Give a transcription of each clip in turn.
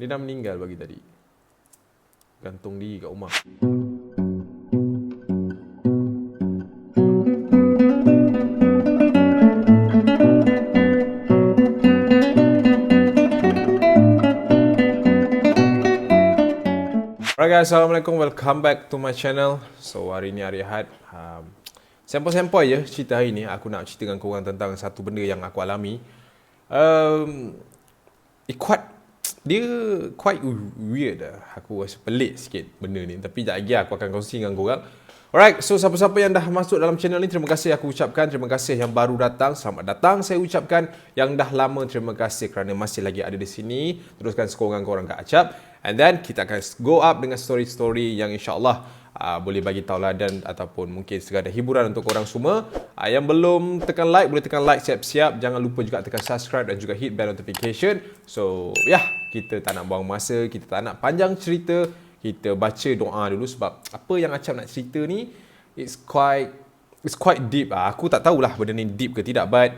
Dia dah meninggal pagi tadi. Gantung diri kat rumah. Alright guys, Assalamualaikum. Welcome back to my channel. So hari ni hari Ahad. Sempoi-sempoi je cerita hari ni. Aku nak cerita dengan korang tentang satu benda yang aku alami. Dia quite weird lah. Aku rasa pelik sikit benda ni. Tapi sekejap lagi aku akan kongsi dengan korang. Alright, so siapa-siapa yang dah masuk dalam channel ni, terima kasih aku ucapkan. Terima kasih yang baru datang, selamat datang saya ucapkan. Yang dah lama, terima kasih kerana masih lagi ada di sini. Teruskan sokongan korang kat Acap. And then kita akan go up dengan story-story yang insyaAllah boleh bagi tauladan ataupun mungkin sekadar hiburan untuk korang semua. Yang belum tekan like, boleh tekan like siap-siap. Jangan lupa juga tekan subscribe dan juga hit bell notification. So kita tak nak buang masa, kita tak nak panjang cerita. Kita baca doa dulu sebab apa yang Acap nak cerita ni it's quite deep. Aku tak tahulah benda ni deep ke tidak, but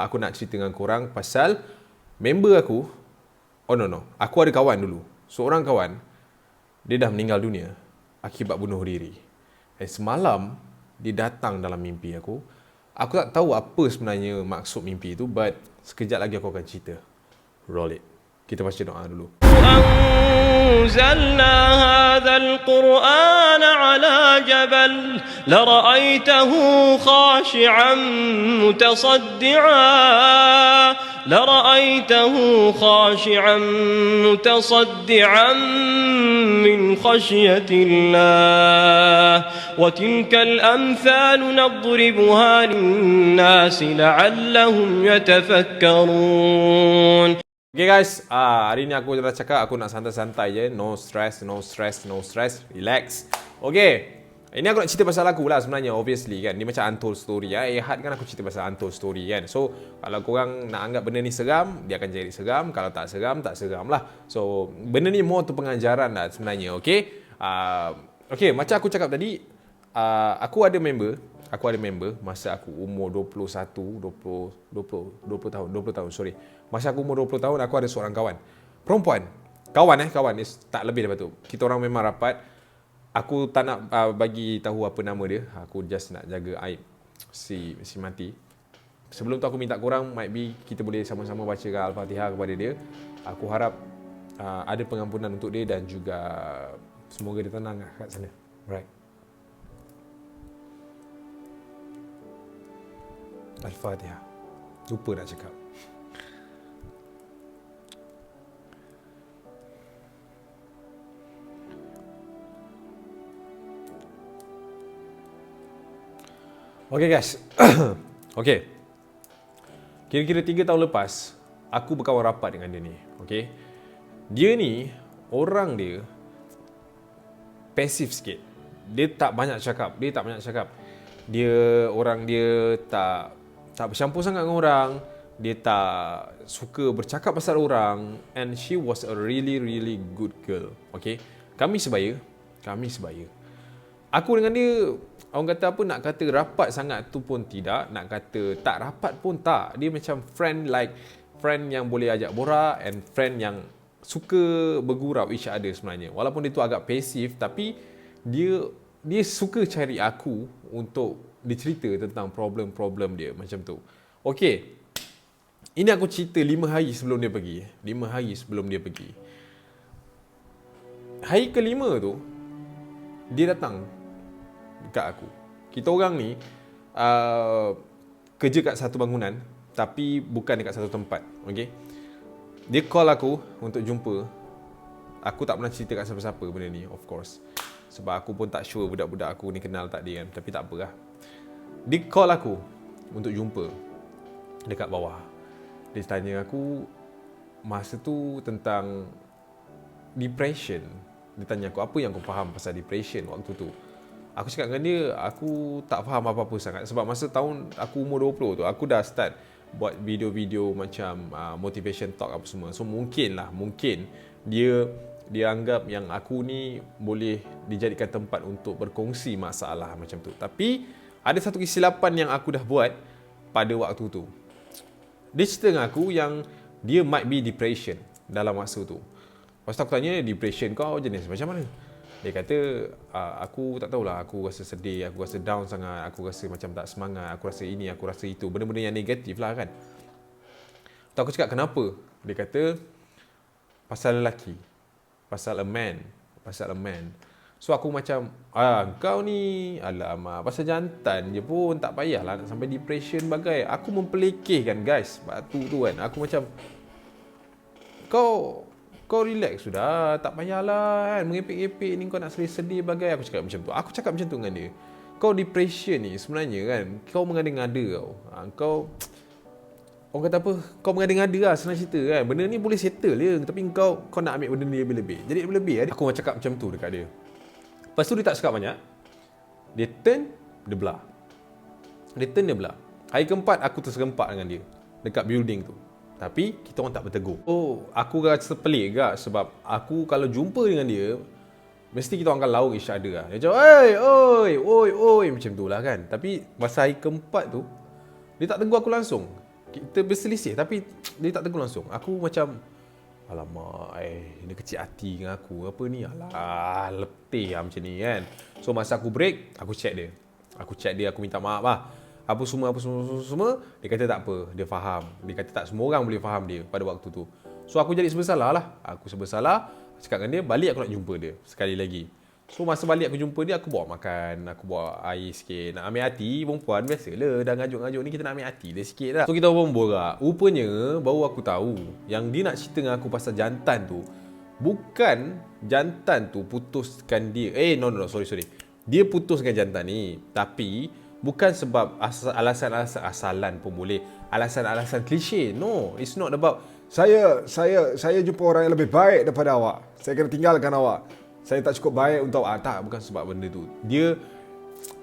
aku nak cerita dengan korang pasal member aku. Aku ada kawan dulu. Seorang kawan, dia dah meninggal dunia akibat bunuh diri. Dan semalam, dia datang dalam mimpi aku. Aku tak tahu apa sebenarnya maksud mimpi itu, but sekejap lagi aku akan cerita. Roll it. Kita baca doa dulu. أنزلنا هذا القرآن على جبل لرأيته خاشعا متصدعا من خشية الله وتلك الأمثال نضربها للناس لعلهم يتفكرون. Okay guys, hari ni aku dah cakap aku nak santai-santai je. No stress, relax. Okay, ini aku nak cerita pasal aku lah sebenarnya, obviously kan. Ni macam untold story ya. Ehad kan aku cerita pasal untold story kan. So, kalau korang nak anggap benda ni seram, dia akan jadi seram. Kalau tak seram, tak seram lah. So, benda ni more tu pengajaran lah sebenarnya, okay. Okay, macam aku cakap tadi, aku ada member masa aku umur 20 tahun, sorry. Masa aku umur 20 tahun, aku ada seorang kawan. Perempuan. Kawan, tak lebih daripada tu. Kita orang memang rapat. Aku tak nak bagi tahu apa nama dia. Aku just nak jaga aib si mati. Sebelum tu aku minta korang, might be kita boleh sama-sama bacakan Al-Fatihah kepada dia. Aku harap ada pengampunan untuk dia dan juga semoga dia tenang kat sana. Right. Al-Fatihah. Lupa nak cakap. Okay guys. Okay. Kira-kira 3 tahun lepas, aku berkawan rapat dengan dia ni. Okay. Dia ni, orang dia pasif sikit. Dia tak banyak cakap. Orang dia tak bercampur sangat dengan orang. Dia tak suka bercakap pasal orang. And she was a really good girl. Okay. Kami sebaya. Aku dengan dia, orang kata apa, nak kata rapat sangat tu pun tidak, nak kata tak rapat pun tak. Dia macam friend yang boleh ajak borak and friend yang suka bergurau each other sebenarnya. Walaupun dia tu agak pasif, tapi dia suka cari aku untuk dicerita tentang problem-problem dia macam tu. Okay, ini aku cerita 5 hari sebelum dia pergi. Hari kelima tu, dia datang dekat aku. Kita orang ni kerja kat satu bangunan, tapi bukan dekat satu tempat. Okay? Dia call aku untuk jumpa. Aku tak pernah cerita kat siapa-siapa benda ni, of course. Sebab aku pun tak sure budak-budak aku ni kenal tak dia kan. Tapi tak apalah. Dia call aku untuk jumpa dekat bawah. Dia tanya aku masa tu tentang depression. Dia tanya aku apa yang kau faham pasal depression waktu tu. Aku cakap dengan dia, aku tak faham apa-apa sangat. Sebab masa tahun aku umur 20 tu, aku dah start buat video-video macam motivation talk apa semua. So mungkin dia anggap yang aku ni boleh dijadikan tempat untuk berkongsi masalah macam tu. Tapi ada satu kesilapan yang aku dah buat pada waktu tu. Dia cerita dengan aku yang dia might be depression dalam masa tu. Lepas tu aku tanya, depression kau jenis macam mana? Dia kata, aku tak tahulah, aku rasa sedih, aku rasa down sangat, aku rasa macam tak semangat, aku rasa ini, aku rasa itu. Benda-benda yang negatif lah kan. Tu aku cakap, kenapa? Dia kata, pasal lelaki. Pasal a man. So aku macam, kau ni, alamak, pasal jantan je pun tak payahlah nak sampai depression bagai. Aku mempelekehkan guys, batu tu kan. Aku macam, kau relax sudah, tak payahlah kan, mengepek-epek ni kau nak sedih-sedih bagai. Aku cakap macam tu. Aku cakap macam tu dengan dia. Kau depression ni sebenarnya kan, kau mengada-ngada kau. Kau, orang kata apa, kau mengada-ngada lah, senang cerita kan. Benda ni boleh settle je, tapi kau nak ambil benda ni lebih-lebih. Jadi lebih-lebih lah. Aku cakap macam tu dekat dia. Lepas tu dia tak cakap banyak. Dia turn, dia belah. Hari keempat aku terserempak dengan dia dekat building tu. Tapi kita orang tak bertegur. Aku rasa pelik juga sebab aku kalau jumpa dengan dia, mesti kita orang akan lauk each other lah. Dia macam, oi, macam tu lah kan. Tapi masa hari keempat tu, dia tak tegur aku langsung. Kita berselisih tapi dia tak tegur langsung. Aku macam, alamak, dia kecil hati dengan aku. Apa ni? Alah, letih lah macam ni kan. So masa aku break, aku chat dia, aku minta maaf lah. Apa semua. Dia kata tak apa, dia faham. Dia kata tak semua orang boleh faham dia pada waktu tu. So aku jadi bersalah lah. Aku cakap dengan dia, balik aku nak jumpa dia sekali lagi. So masa balik aku jumpa dia, aku bawa makan, aku bawa air sikit. Nak ambil hati, perempuan biasalah, dah ngajuk-ngajuk ni kita nak ambil hati dia sikit lah. So kita pun borak. Rupanya baru aku tahu yang dia nak cerita dengan aku pasal jantan tu, bukan jantan tu putuskan dia. Sorry. Dia putuskan jantan ni, tapi bukan sebab alasan-alasan pun boleh. Alasan-alasan klise. No, it's not about saya jumpa orang yang lebih baik daripada awak. Saya kena tinggalkan awak. Saya tak cukup baik untuk awak. Tak, bukan sebab benda tu. Dia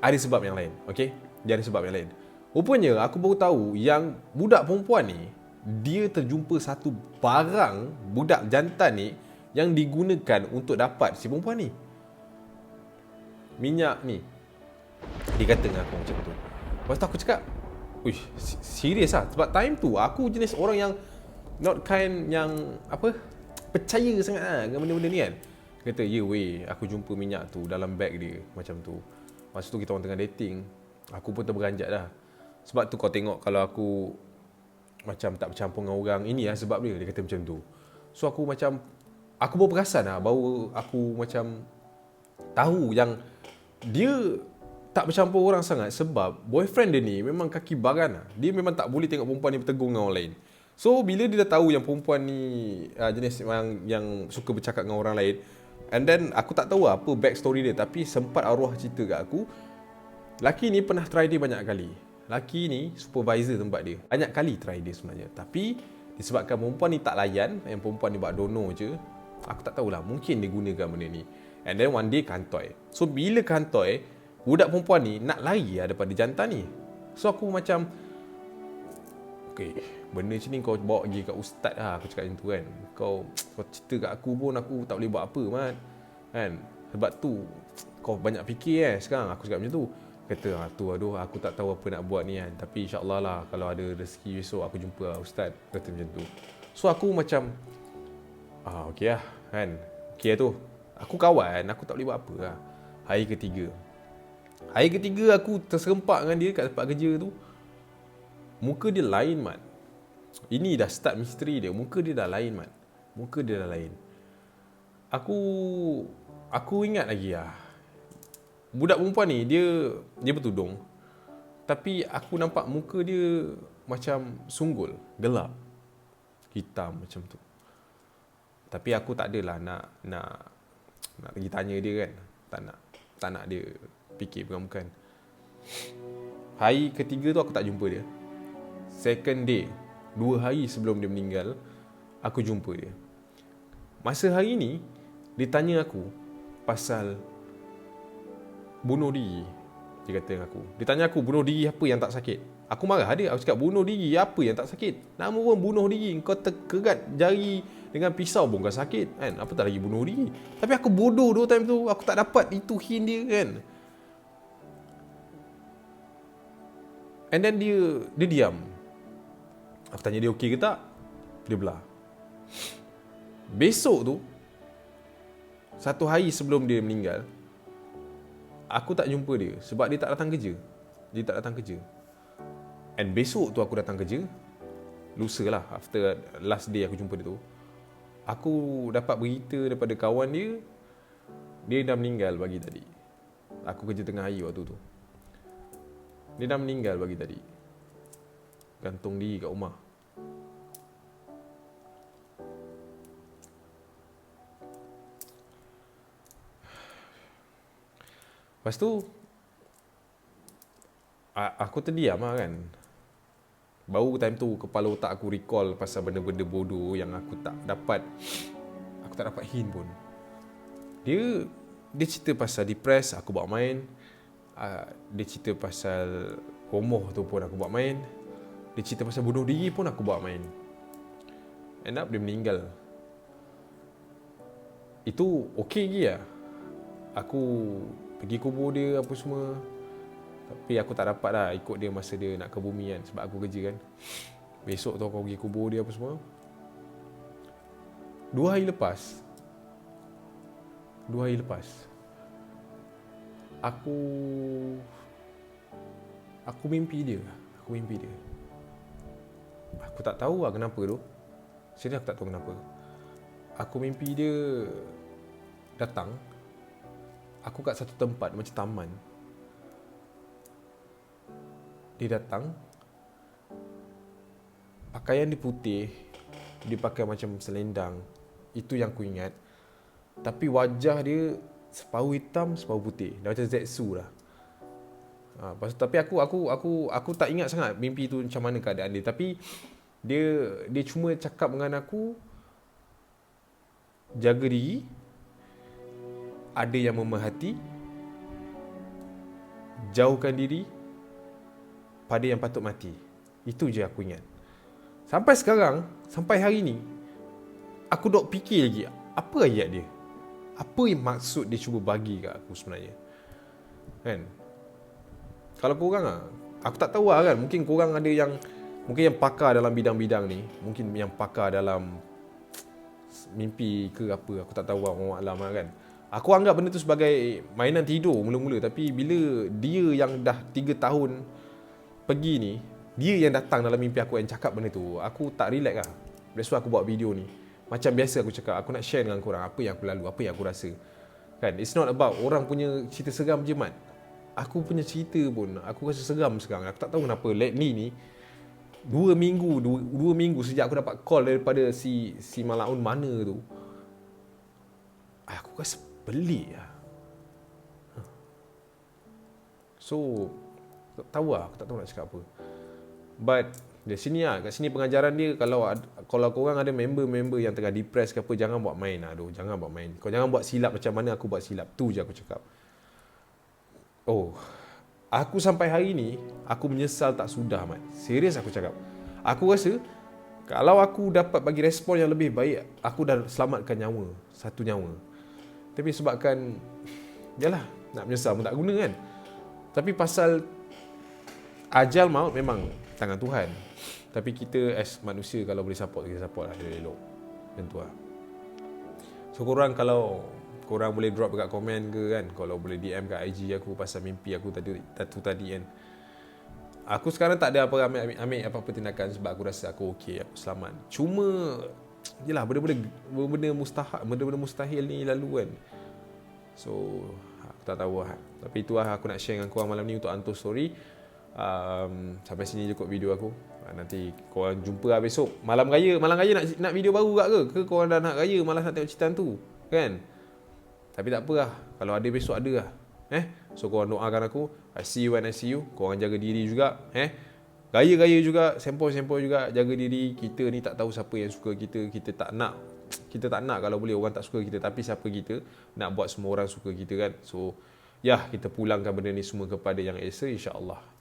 ada sebab yang lain. Okay? Dia ada sebab yang lain. Rupanya aku baru tahu yang budak perempuan ni, dia terjumpa satu barang budak jantan ni yang digunakan untuk dapat si perempuan ni. Minyak ni. Dia kata dengan aku macam tu. Lepas tu aku cakap, serius lah. Sebab time tu aku jenis orang yang not kind yang percaya sangat lah dengan benda-benda ni kan. Dia kata, aku jumpa minyak tu dalam beg dia. Macam tu. Masa tu kita orang tengah dating, aku pun terberanjat dah. Sebab tu kau tengok kalau aku macam tak bercampur dengan orang, ini lah sebab dia. Dia kata macam tu. So aku baru perasan lah, baru aku macam tahu yang dia tak bercampur orang sangat sebab boyfriend dia ni memang kaki baran lah. Dia memang tak boleh tengok perempuan ni bertegur dengan orang lain. So bila dia dah tahu yang perempuan ni jenis yang suka bercakap dengan orang lain, and then aku tak tahu apa backstory dia, tapi sempat arwah cerita kat aku, laki ni pernah try dia banyak kali. Laki ni supervisor tempat dia, banyak kali try dia sebenarnya. Tapi disebabkan perempuan ni tak layan, yang perempuan ni buat dono je, aku tak tahulah, mungkin dia gunakan benda ni. And then one day kantoi. So bila kantoi, budak perempuan ni nak lari lah daripada jantan ni. So aku macam, benda macam ni kau bawa pergi kat ustaz lah. Aku cakap macam tu kan. Kau cerita kat aku pun aku tak boleh buat apa Mat. Kan? Sebab tu kau banyak fikir sekarang. Aku cakap macam tu. Kata aku tak tahu apa nak buat ni kan. Tapi insyaAllah lah, kalau ada rezeki besok aku jumpa lah ustaz. Kata macam tu. So aku macam, okey lah kan. Okey lah tu. Aku kawan, aku tak boleh buat apa lah. Hari ketiga aku terserempak dengan dia kat tempat kerja tu. Muka dia lain Mat. Ini dah start misteri dia. Muka dia dah lain Mat. Aku ingat lagi lah. Budak perempuan ni dia bertudung. Tapi aku nampak muka dia macam sunggul, gelap, hitam macam tu. Tapi aku tak adalah nak pergi tanya dia kan. Tak nak dia fikir bukan. Hari ketiga tu aku tak jumpa dia. Second day, 2 hari sebelum dia meninggal, aku jumpa dia. Masa hari ni, dia tanya aku pasal bunuh diri. Dia kata dengan aku. Dia tanya aku, bunuh diri apa yang tak sakit? Aku marah dia. Aku cakap, bunuh diri apa yang tak sakit? Nama pun bunuh diri. Kau terkerat jari dengan pisau pun kau sakit kan? Apa tak lagi bunuh diri? Tapi aku bodoh tu time tu. Aku tak dapat itu hint dia kan. And then dia diam. Aku tanya dia okey ke tak? Dia belah. Besok tu, 1 hari sebelum dia meninggal, aku tak jumpa dia sebab dia tak datang kerja. Dia tak datang kerja. And besok tu aku datang kerja. Lusa lah, after last day aku jumpa dia tu, aku dapat berita daripada kawan dia, dia dah meninggal pagi tadi. Aku kerja tengah hari waktu tu. Dia dah meninggal pagi tadi. Gantung diri kat rumah. Lepas tu aku terdiam lah kan. Baru time tu kepala otak aku recall pasal benda-benda bodoh yang aku tak dapat hint pun. Dia cerita pasal depress, aku bawa main. Dia cerita pasal homoh tu pun aku bawa main. Dia cerita pasal bunuh diri pun aku bawa main. End up dia meninggal. Itu okey lagi lah. Aku pergi kubur dia apa semua. Tapi aku tak dapat lah ikut dia masa dia nak ke bumi kan, sebab aku kerja kan. Besok tu aku pergi kubur dia apa semua. 2 hari lepas, Aku mimpi dia. Aku tak tahu lah kenapa tu. Serius aku tak tahu kenapa. Aku mimpi dia datang. Aku kat satu tempat macam taman. Dia datang. Pakaian dia putih. Dia pakai macam selendang. Itu yang aku ingat. Tapi wajah dia separuh hitam, separuh putih. Dah macam Zetsu lah. Tapi aku tak ingat sangat mimpi tu macam mana keadaan dia. Tapi dia cuma cakap dengan aku, jaga diri, ada yang memerhati, jauhkan diri pada yang patut mati. Itu je aku ingat. Sampai sekarang, sampai hari ni, aku dok fikir lagi, apa ayat dia? Apa yang maksud dia cuba bagi kat aku sebenarnya? Kan? Kalau korang lah, aku tak tahu lah kan, mungkin korang ada yang pakar dalam bidang-bidang ni, mungkin yang pakar dalam mimpi ke apa, aku tak tahu lah, Allah Alam lah kan. Aku anggap benda tu sebagai mainan tidur mula-mula, tapi bila dia yang dah 3 tahun pergi ni, dia yang datang dalam mimpi aku yang cakap benda tu, aku tak relax lah. That's why aku buat video ni. Macam biasa aku cakap, aku nak share dengan korang apa yang aku lalu, apa yang aku rasa. Kan, it's not about orang punya cerita seram je, Mat. Aku punya cerita pun, aku rasa seram sekarang. Aku tak tahu kenapa lately ni, 2 minggu sejak aku dapat call daripada si Malaun mana tu, aku rasa pelik lah. So, tak tahu lah, aku tak tahu nak cakap apa. But di sini lah, kat sini pengajaran dia, kalau korang ada member-member yang tengah depress ke apa, jangan buat main lah. Jangan buat main. Kau jangan buat silap macam mana aku buat silap. Tu je aku cakap. Oh, aku sampai hari ni, aku menyesal tak sudah, Mat. Serius aku cakap. Aku rasa, kalau aku dapat bagi respon yang lebih baik, aku dah selamatkan nyawa. 1 nyawa. Tapi sebabkan, yalah, nak menyesal pun tak guna kan. Tapi pasal ajal maut memang tangan Tuhan. Tapi kita as manusia, kalau boleh support, kita support lah, elok. Macam tu lah. So korang, kalau korang boleh drop dekat komen ke kan, kalau boleh DM kat IG aku pasal mimpi aku tadi kan. Aku sekarang tak ada ambil apa-apa tindakan sebab aku rasa aku okey, aku selamat. Cuma yelah, benda-benda mustahil ni lalu kan. So aku tak tahu lah. Tapi itulah aku nak share dengan korang malam ni untuk Anto Story. Sampai sini je kot video aku. Nanti korang jumpa lah besok. Malam raya nak video baru kat ke? Ke korang dah nak raya malas nak tengok cerita tu kan? Tapi tak apa lah, kalau ada besok ada lah. So korang doakan aku. I see you when I see you. Korang jaga diri juga. Raya-raya juga, sempoi-sempoi juga, jaga diri. Kita ni tak tahu siapa yang suka kita. Kita tak nak kalau boleh orang tak suka kita. Tapi siapa kita nak buat semua orang suka kita kan. So kita pulangkan benda ni semua kepada Yang Esa, insya-Allah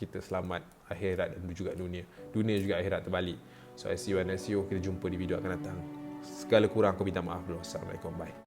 kita selamat akhirat dan juga dunia juga akhirat terbalik. So I see you and I see you. Kita jumpa di video akan datang. Segala kurang aku minta maaf dulu. Assalamualaikum, bye.